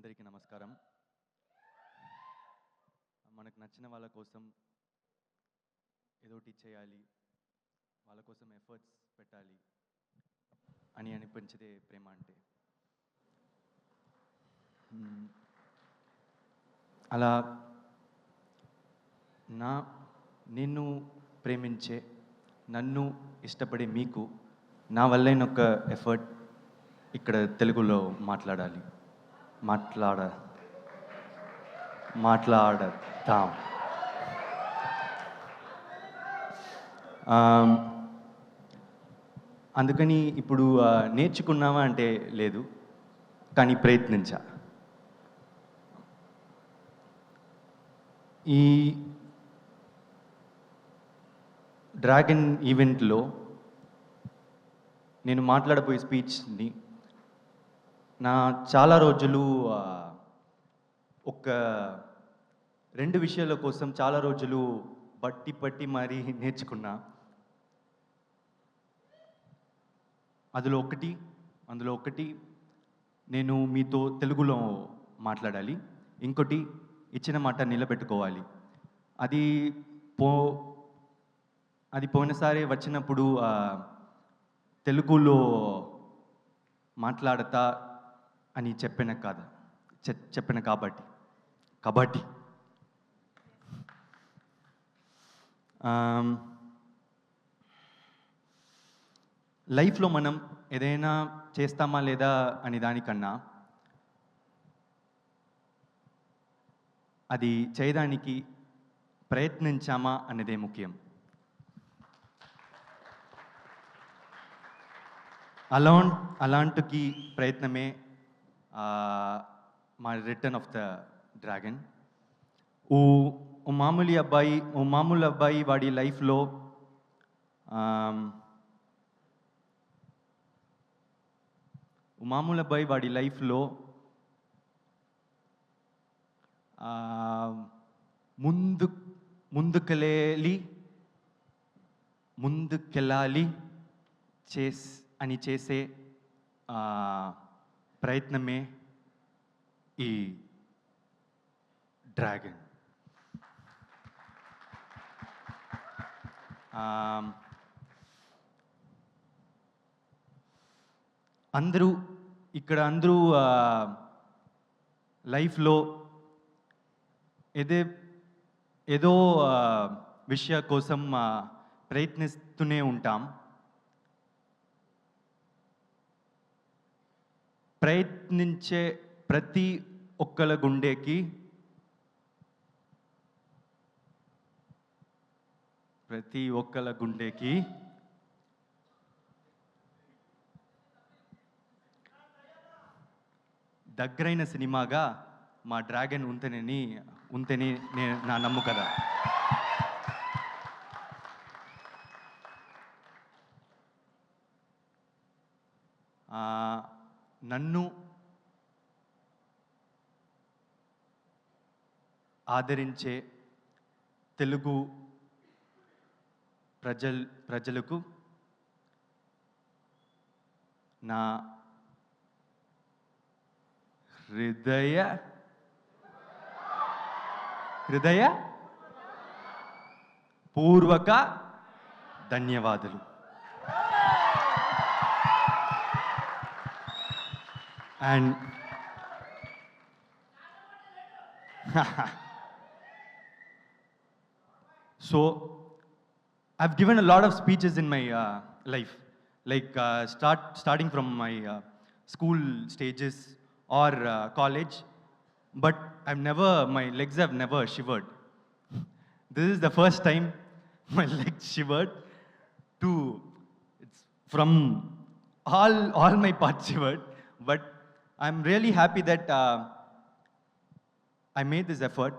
అందరికీ నమస్కారం. మనకు నచ్చిన వాళ్ళ కోసం ఏదోటి చేయాలి, వాళ్ళ కోసం ఎఫర్ట్స్ పెట్టాలి అని అనిపించదే ప్రేమ అంటే. అలా నిన్ను ప్రేమించే, నన్ను ఇష్టపడే మీకు నా వల్లైన ఒక ఎఫర్ట్ ఇక్కడ తెలుగులో మాట్లాడతాం. అందుకని ఇప్పుడు నేర్చుకున్నావా అంటే లేదు, కానీ ప్రయత్నించా. ఈ డ్రాగన్ ఈవెంట్లో నేను మాట్లాడబోయే స్పీచ్ని చాలా రోజులు ఒక 2 విషయాల కోసం చాలా రోజులు పట్టి మరీ నేర్చుకున్నా. అందులో ఒకటి నేను మీతో తెలుగులో మాట్లాడాలి, ఇంకోటి ఇచ్చిన మాట నిలబెట్టుకోవాలి. అది పోయినసారి వచ్చినప్పుడు తెలుగులో మాట్లాడతా అని చెప్పిన కాబట్టి లైఫ్లో మనం ఏదైనా చేస్తామా లేదా అని దానికన్నా అది చేయడానికి ప్రయత్నించామా అనేదే ముఖ్యం. అలాంటి ప్రయత్నమే మా రిటర్న్ ఆఫ్ ద డ్రాగన్. ఓ మామూలు అబ్బాయి వాడి లైఫ్లో ముందుకెళ్ళాలి అని చేసే ప్రయత్నమే ఈ డ్రాగన్. అందరూ లైఫ్లో ఏదో విషయం కోసం ప్రయత్నిస్తూనే ఉంటాం. ప్రయత్నించే ప్రతి ఒక్కల గుండెకి దగ్గరైన సినిమాగా మా డ్రాగన్ ఉంటేనే నా నమ్ముకద. నన్ను ఆదరించే తెలుగు ప్రజలకు నా హృదయ పూర్వక ధన్యవాదాలు. And so I've given a lot of speeches in my life, like starting from my school stages or college, but my legs have never shivered. This is the first time my legs shivered. It's from all my parts shivered, but I'm really happy that I made this effort,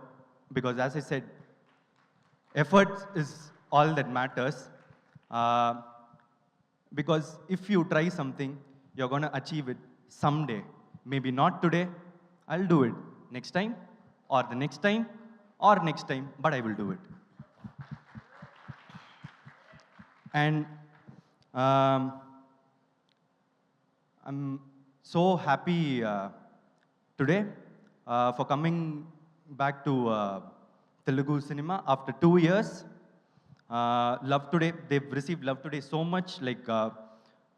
because as I said, effort is all that matters. Because if you try something, you're going to achieve it someday. Maybe not today, I'll do it next time, or the next time, or next time, but I will do it. And I'm so happy today for coming back to Telugu cinema after 2 years. Love Today, they've received Love Today so much, like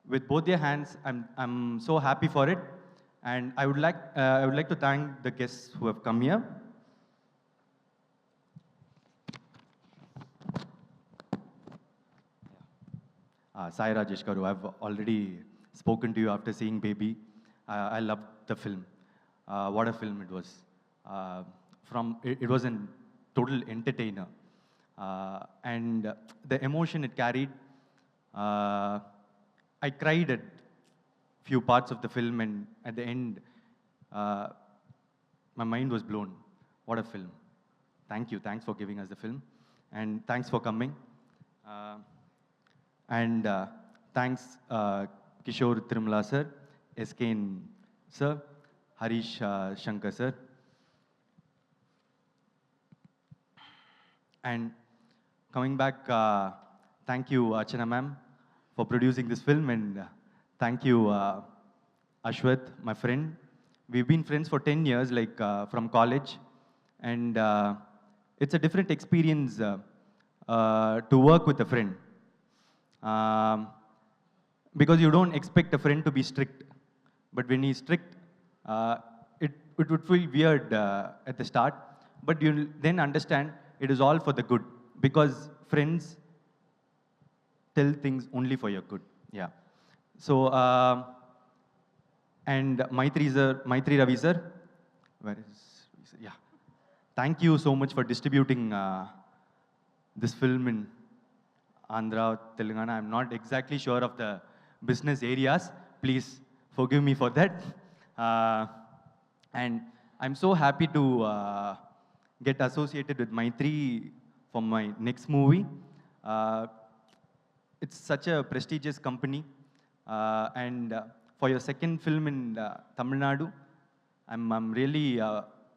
with both their hands. I'm so happy for it, and I would like to thank the guests who have come here. Sai Rajesh Garu, I've already spoken to you after seeing Baby. I loved the film. What a film it was. It was a total entertainer. And the emotion it carried, I cried at few parts of the film, and at the end, my mind was blown. What a film. Thank you. Thanks for giving us the film. And thanks for coming. And thanks Kishore Trimala sir, SKN sir, Harish Shankar sir. And coming back, thank you Archana ma'am for producing this film, and thank you Ashwath, my friend. We've been friends for 10 years, like from college, and it's a different experience to work with a friend. Because you don't expect a friend to be strict, but when he's strict, it would feel weird at the start, but you'll then understand it is all for the good, because friends tell things only for your good. Yeah. So, and Maitri Ravi sir, where is, yeah. Thank you so much for distributing this film in Andhra, Telangana. I'm not exactly sure of the business areas. Please forgive me for that. And I'm so happy to get associated with Maitri for my next movie. It's such a prestigious company. And for your second film in Tamil Nadu, I'm really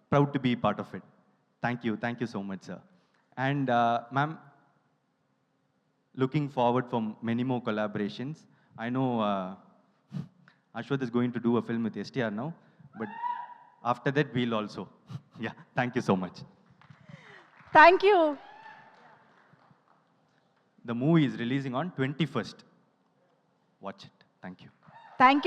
proud to be part of it. Thank you so much, sir. And ma'am, looking forward for many more collaborations. I know Ashwath is going to do a film with STR now, but after that we'll also. Yeah, thank you so much. Thank you. The movie is releasing on 21st. Watch it. Thank you. Thank you.